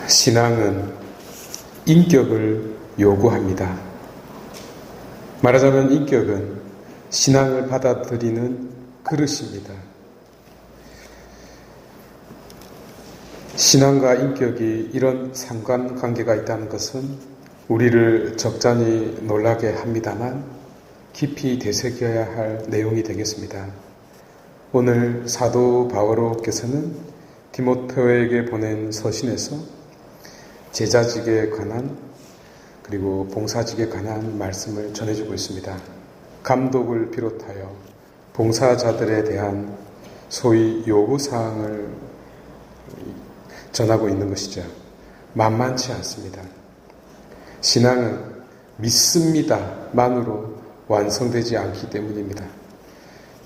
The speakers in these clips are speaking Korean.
신앙은 인격을 요구합니다. 말하자면 인격은 신앙을 받아들이는 그릇입니다. 신앙과 인격이 이런 상관관계가 있다는 것은 우리를 적잖이 놀라게 합니다만 깊이 되새겨야 할 내용이 되겠습니다. 오늘 사도 바오로께서는 디모데에게 보낸 서신에서 제자직에 관한 그리고 봉사직에 관한 말씀을 전해주고 있습니다. 감독을 비롯하여 봉사자들에 대한 소위 요구사항을 전하고 있는 것이죠. 만만치 않습니다. 신앙은 믿습니다만으로 완성되지 않기 때문입니다.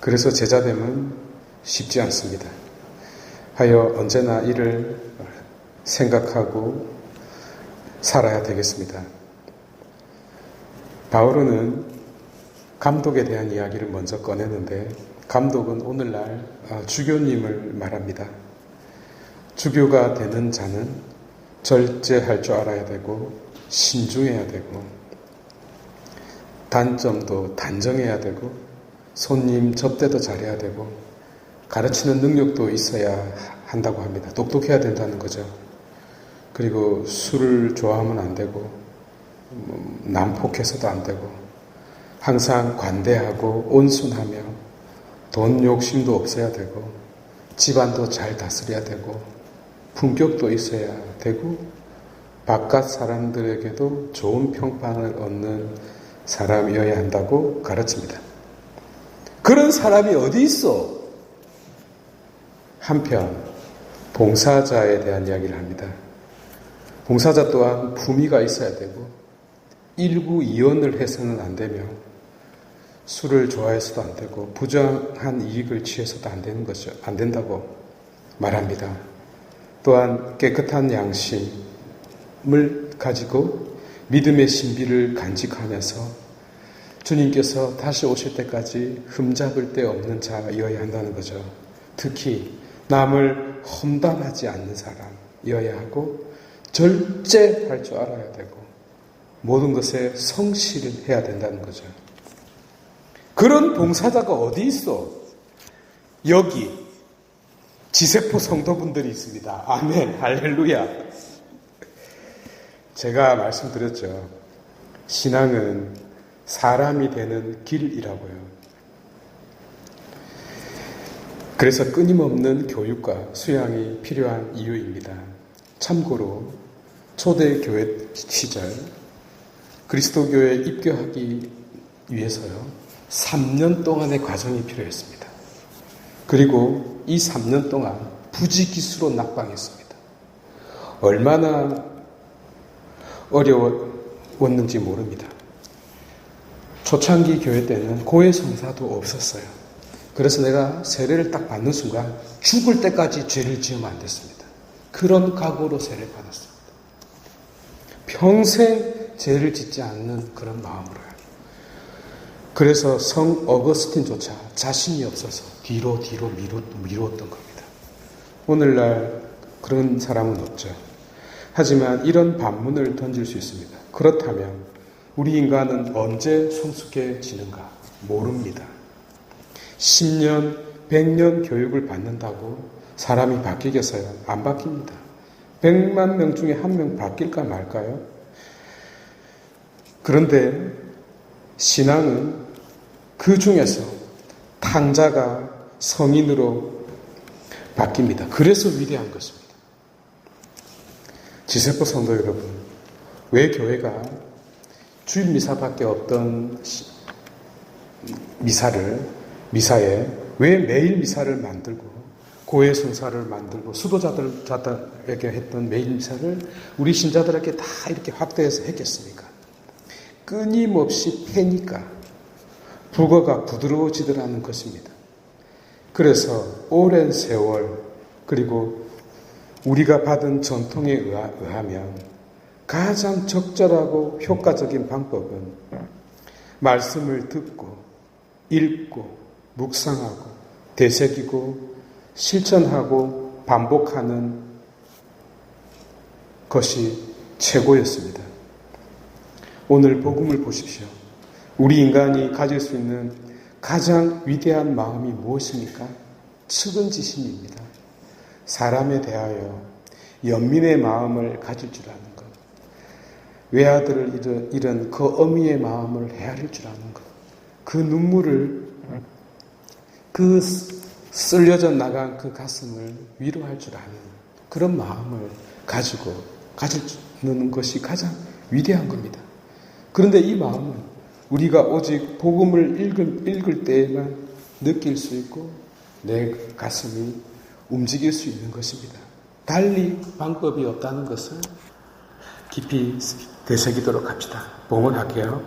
그래서 제자됨은 쉽지 않습니다. 하여 언제나 이를 생각하고 살아야 되겠습니다. 바오로는 감독에 대한 이야기를 먼저 꺼내는데 감독은 오늘날 주교님을 말합니다. 주교가 되는 자는 절제할 줄 알아야 되고 신중해야 되고 단점도 단정해야 되고 손님 접대도 잘해야 되고 가르치는 능력도 있어야 한다고 합니다. 똑똑해야 된다는 거죠. 그리고 술을 좋아하면 안 되고 난폭해서도 안 되고 항상 관대하고 온순하며 돈 욕심도 없어야 되고 집안도 잘 다스려야 되고 품격도 있어야 되고 바깥 사람들에게도 좋은 평판을 얻는 사람이어야 한다고 가르칩니다. 그런 사람이 어디 있어? 한편 봉사자에 대한 이야기를 합니다. 봉사자 또한 품위가 있어야 되고 일구이연을 해서는 안 되며 술을 좋아해서도 안 되고 부정한 이익을 취해서도 안 되는 것이죠. 안 된다고 말합니다. 또한 깨끗한 양심을 가지고 믿음의 신비를 간직하면서 주님께서 다시 오실 때까지 흠잡을 데 없는 자여야 한다는 거죠. 특히 남을 험담하지 않는 사람이어야 하고 절제할 줄 알아야 되고 모든 것에 성실을 해야 된다는 거죠. 그런 봉사자가 어디 있어? 여기 지세포 성도분들이 있습니다. 아멘, 할렐루야. 제가 말씀드렸죠. 신앙은 사람이 되는 길이라고요. 그래서 끊임없는 교육과 수양이 필요한 이유입니다. 참고로 초대교회 시절 그리스도교에 입교하기 위해서요 3년 동안의 과정이 필요했습니다. 그리고 이 3년 동안 부지기수로 낙방했습니다. 얼마나 어려웠는지 모릅니다. 초창기 교회 때는 고해 성사도 없었어요. 그래서 내가 세례를 딱 받는 순간 죽을 때까지 죄를 지으면 안 됐습니다. 그런 각오로 세례를 받았습니다. 평생 죄를 짓지 않는 그런 마음으로요. 그래서 성 어거스틴조차 자신이 없어서 뒤로 미루었던 겁니다. 오늘날 그런 사람은 없죠. 하지만 이런 반문을 던질 수 있습니다. 그렇다면 우리 인간은 언제 성숙해지는가? 모릅니다. 10년, 100년 교육을 받는다고 사람이 바뀌겠어요? 안 바뀝니다. 100만 명 중에 한 명 바뀔까 말까요? 그런데 신앙은 그 중에서 탕자가 성인으로 바뀝니다. 그래서 위대한 것입니다. 지세포 성도 여러분, 왜 교회가 주일 미사밖에 없던 미사에 왜 매일 미사를 만들고 고해 성사를 만들고 수도자들에게 했던 매일 미사를 우리 신자들에게 다 이렇게 확대해서 했겠습니까? 끊임없이 패니까 북어가 부드러워지더라는 것입니다. 그래서 오랜 세월 그리고 우리가 받은 전통에 의하면 가장 적절하고 효과적인 방법은 말씀을 듣고 읽고 묵상하고 되새기고 실천하고 반복하는 것이 최고였습니다. 오늘 복음을 보십시오. 우리 인간이 가질 수 있는 가장 위대한 마음이 무엇입니까? 측은지심입니다. 사람에 대하여 연민의 마음을 가질 줄 아는 것, 외아들을 잃은 그 어미의 마음을 헤아릴 줄 아는 것, 그 눈물을, 그 쓸려져 나간 그 가슴을 위로할 줄 아는 그런 마음을 가지는 것이 가장 위대한 겁니다. 그런데 이 마음은 우리가 오직 복음을 읽을 때에만 느낄 수 있고 내 가슴이 움직일 수 있는 것입니다. 달리 방법이 없다는 것을 깊이 되새기도록 합시다. 봉헌할게요.